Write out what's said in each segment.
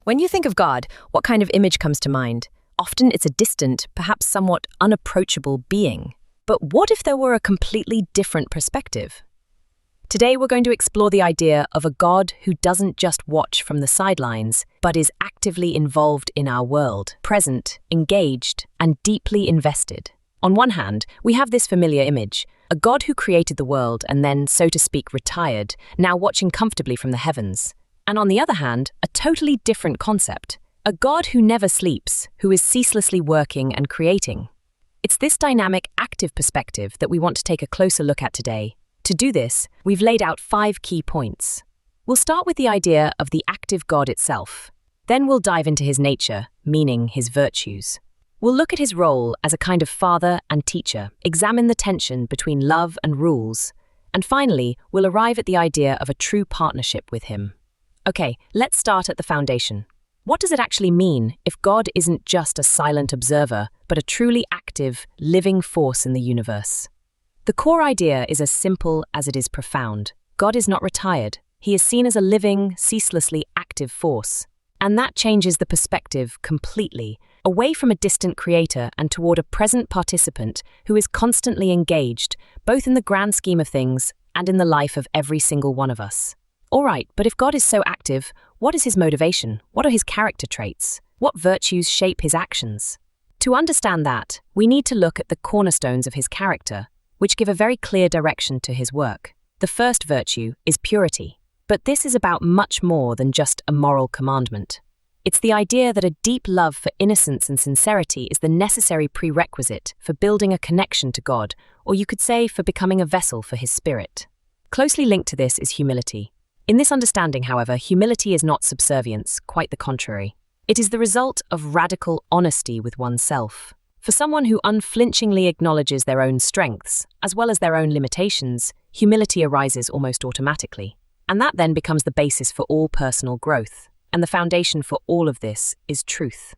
When you think of God, what kind of image comes to mind? Often it's a distant, perhaps somewhat unapproachable being. But what if there were a completely different perspective? Today we're going to explore the idea of a God who doesn't just watch from the sidelines, but is actively involved in our world, present, engaged, and deeply invested. On one hand, we have this familiar image, a God who created the world and then, so to speak, retired, now watching comfortably from the heavens. And on the other hand, a totally different concept, a God who never sleeps, who is ceaselessly working and creating. It's this dynamic, active perspective that we want to take a closer look at today. To do this, we've laid out 5 key points. We'll start with the idea of the active God itself. Then we'll dive into his nature, meaning his virtues. We'll look at his role as a kind of father and teacher, examine the tension between love and rules, and finally, we'll arrive at the idea of a true partnership with him. Okay, let's start at the foundation. What does it actually mean if God isn't just a silent observer, but a truly active, living force in the universe? The core idea is as simple as it is profound. God is not retired. He is seen as a living, ceaselessly active force. And that changes the perspective completely, away from a distant creator and toward a present participant who is constantly engaged, both in the grand scheme of things and in the life of every single one of us. All right, but if God is so active, what is his motivation? What are his character traits? What virtues shape his actions? To understand that, we need to look at the cornerstones of his character, which give a very clear direction to his work. The first virtue is purity. But this is about much more than just a moral commandment. It's the idea that a deep love for innocence and sincerity is the necessary prerequisite for building a connection to God, or you could say for becoming a vessel for his spirit. Closely linked to this is humility. In this understanding, however, humility is not subservience, quite the contrary. It is the result of radical honesty with oneself. For someone who unflinchingly acknowledges their own strengths, as well as their own limitations, humility arises almost automatically. And that then becomes the basis for all personal growth. And the foundation for all of this is truth.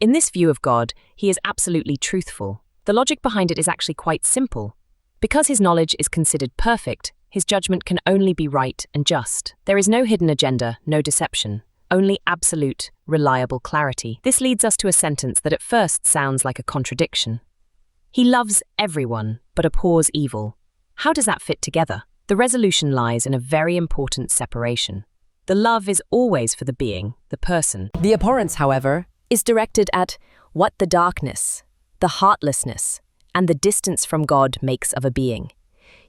In this view of God, he is absolutely truthful. The logic behind it is actually quite simple. Because his knowledge is considered perfect, his judgment can only be right and just. There is no hidden agenda, no deception, only absolute, reliable clarity. This leads us to a sentence that at first sounds like a contradiction. He loves everyone, but abhors evil. How does that fit together? The resolution lies in a very important separation. The love is always for the being, the person. The abhorrence, however, is directed at what the darkness, the heartlessness, and the distance from God makes of a being.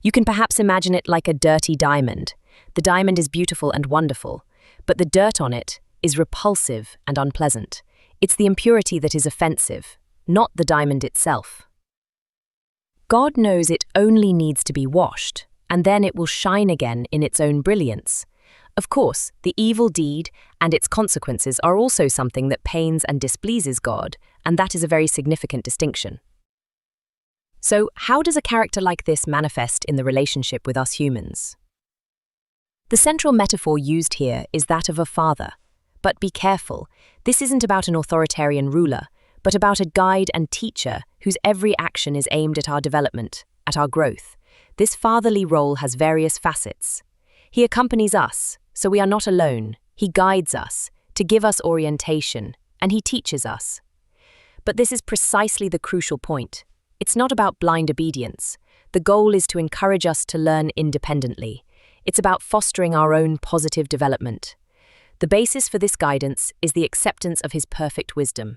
You can perhaps imagine it like a dirty diamond. The diamond is beautiful and wonderful, but the dirt on it is repulsive and unpleasant. It's the impurity that is offensive, not the diamond itself. God knows it only needs to be washed, and then it will shine again in its own brilliance. Of course, the evil deed and its consequences are also something that pains and displeases God, and that is a very significant distinction. So, how does a character like this manifest in the relationship with us humans? The central metaphor used here is that of a father. But be careful, this isn't about an authoritarian ruler, but about a guide and teacher whose every action is aimed at our development, at our growth. This fatherly role has various facets. He accompanies us, so we are not alone. He guides us, to give us orientation, and he teaches us. But this is precisely the crucial point. It's not about blind obedience. The goal is to encourage us to learn independently. It's about fostering our own positive development. The basis for this guidance is the acceptance of his perfect wisdom.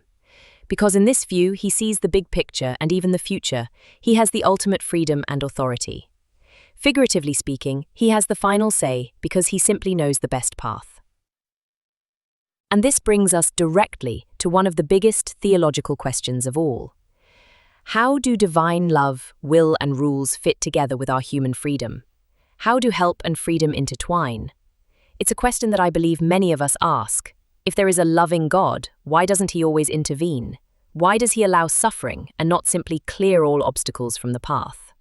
Because in this view, he sees the big picture and even the future. He has the ultimate freedom and authority. Figuratively speaking, he has the final say because he simply knows the best path. And this brings us directly to one of the biggest theological questions of all. How do divine love, will, and rules fit together with our human freedom? How do help and freedom intertwine? It's a question that I believe many of us ask. If there is a loving God, why doesn't he always intervene? Why does he allow suffering and not simply clear all obstacles from the path?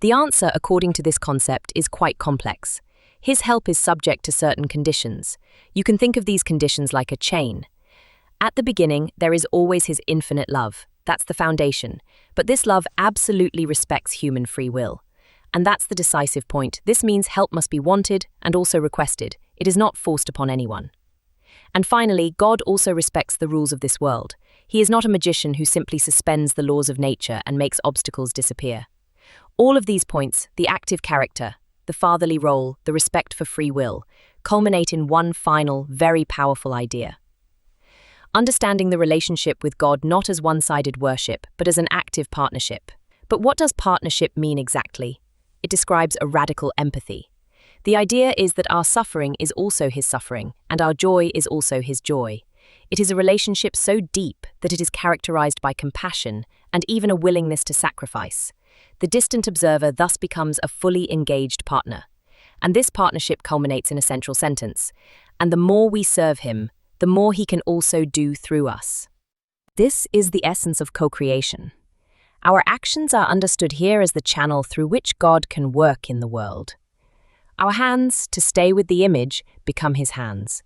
The answer, according to this concept, is quite complex. His help is subject to certain conditions. You can think of these conditions like a chain. At the beginning, there is always his infinite love. That's the foundation. But this love absolutely respects human free will. And that's the decisive point. This means help must be wanted and also requested. It is not forced upon anyone. And finally, God also respects the rules of this world. He is not a magician who simply suspends the laws of nature and makes obstacles disappear. All of these points, the active character, the fatherly role, the respect for free will, culminate in one final, very powerful idea. Understanding the relationship with God not as one-sided worship, but as an active partnership. But what does partnership mean exactly? It describes a radical empathy. The idea is that our suffering is also his suffering, and our joy is also his joy. It is a relationship so deep that it is characterized by compassion and even a willingness to sacrifice. The distant observer thus becomes a fully engaged partner. And this partnership culminates in a central sentence. And the more we serve him, the more he can also do through us. This is the essence of co-creation. Our actions are understood here as the channel through which God can work in the world. Our hands, to stay with the image, become his hands.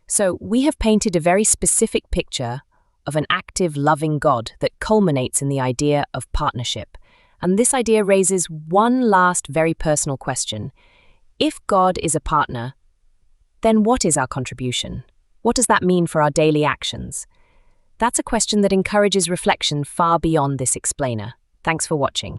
So we have painted a very specific picture of an active, loving God that culminates in the idea of partnership. And this idea raises one last very personal question. If God is a partner, then what is our contribution? What does that mean for our daily actions? That's a question that encourages reflection far beyond this explainer. Thanks for watching.